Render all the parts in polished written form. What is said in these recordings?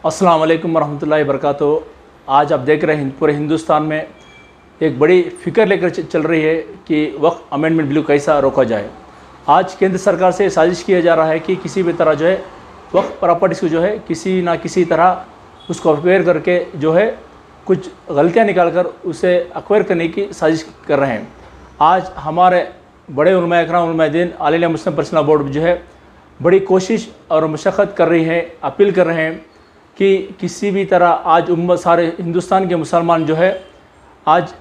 अस्सलाम वालेकुम रहमतुल्लाहि वबरकातुहू। आज आप देख रहे हैं पूरे हिंदुस्तान में एक बड़ी फ़िक्र लेकर चल रही है कि वक्फ अमेंडमेंट बिल कैसा रोका जाए। आज केंद्र सरकार से साजिश किया जा रहा है कि किसी भी तरह जो है वक्फ प्रॉपर्टीज़ को जो है किसी ना किसी तरह उसको अक्वायर करके जो है कुछ गलतियाँ निकाल कर उसे अक्वायर करने की साजिश कर रहे हैं। आज हमारे बड़े उलमा इकराम उलमा दीन all India Muslim personal board जो है बड़ी कोशिश और मशक्क़त कर रही है, अपील कर रहे हैं कि किसी भी तरह आज उम्मत सारे हिंदुस्तान के मुसलमान जो है आज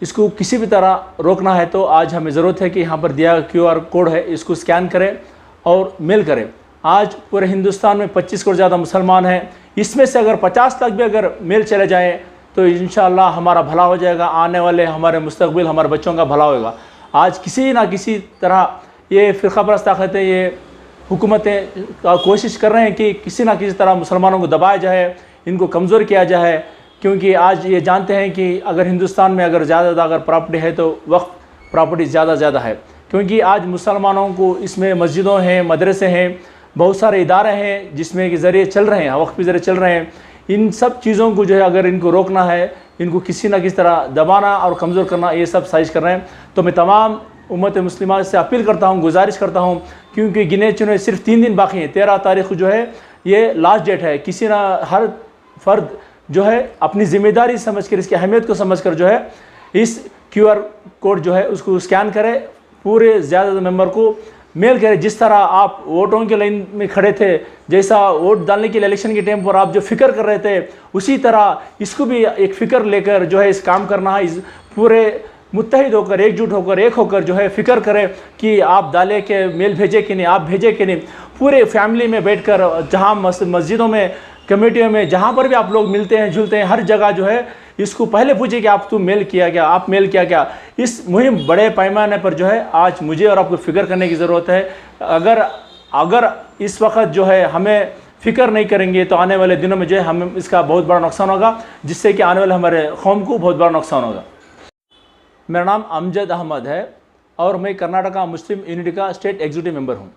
इसको किसी भी तरह रोकना है तो आज हमें ज़रूरत है कि यहाँ पर दिया QR कोड है, इसको स्कैन करें और मेल करें। आज पूरे हिंदुस्तान में 25 करोड़ ज़्यादा मुसलमान हैं, इसमें से अगर 50 लाख भी अगर मेल चले जाएँ तो इंशाअल्लाह हमारा भला हो जाएगा, आने वाले हमारे मुस्तकबिल हमारे बच्चों का भला होगा। आज किसी ना किसी तरह ये फ़िरक़ा परस्त ताकतें, ये हुकूमतें कोशिश कर रहे हैं कि किसी ना किसी तरह मुसलमानों को दबाया जाए, इनको कमज़ोर किया जाए, क्योंकि आज ये जानते हैं कि अगर हिंदुस्तान में अगर ज़्यादा अगर प्रॉपर्टी है तो वक्फ प्रॉपर्टी ज़्यादा है, क्योंकि आज मुसलमानों को इसमें मस्जिदों हैं, मदरसे हैं, बहुत सारे इदारे हैं जिसमें के ज़रिए चल रहे हैं, वक्फ के ज़रिए चल रहे हैं। इन सब चीज़ों को जो है अगर इनको रोकना है, इनको किसी ना किसी तरह दबाना और कमज़ोर करना, ये सब साजिश कर रहे हैं। तो मैं तमाम उम्मत मुस्लिमा से अपील करता हूँ, गुजारिश करता हूँ, क्योंकि गिने चुने सिर्फ 3 दिन बाकी हैं। 13 तारीख को जो है ये लास्ट डेट है। किसी ना हर फर्द जो है अपनी ज़िम्मेदारी समझकर, इसकी अहमियत को समझकर जो है इस QR कोड जो है उसको स्कैन करें, पूरे ज़्यादा मेंबर को मेल करें। जिस तरह आप वोटों के लाइन में खड़े थे, जैसा वोट डालने के लिए इलेक्शन के टाइम पर आप जो फ़िक्र कर रहे थे, उसी तरह इसको भी एक फ़िक्र लेकर जो है इस काम करना है। इस पूरे मुत्तहिद होकर, एकजुट होकर, एक होकर जो है फ़िक्र करें कि आप डाले के मेल भेजे कि नहीं, आप भेजे कि नहीं। पूरे फैमिली में बैठकर जहाँ मस्जिदों में, कमेटियों में, जहाँ पर भी आप लोग मिलते हैं जुलते हैं, हर जगह जो है इसको पहले पूछे कि आप तुम मेल किया क्या, आप मेल किया क्या। इस मुहिम बड़े पैमाने पर जो है आज मुझे और आपको फ़िक्र करने की ज़रूरत है। अगर इस वक्त जो है हमें फ़िक्र नहीं करेंगे तो आने वाले दिनों में जो है हमें इसका बहुत बड़ा नुकसान होगा, जिससे कि आने वाले हमारे कौम को बहुत बड़ा नुकसान होगा। मेरा नाम अमजद अहमद है और मैं कर्नाटका मुस्लिम यूनिटी का स्टेट एग्जीक्यूटिव मेंबर हूँ।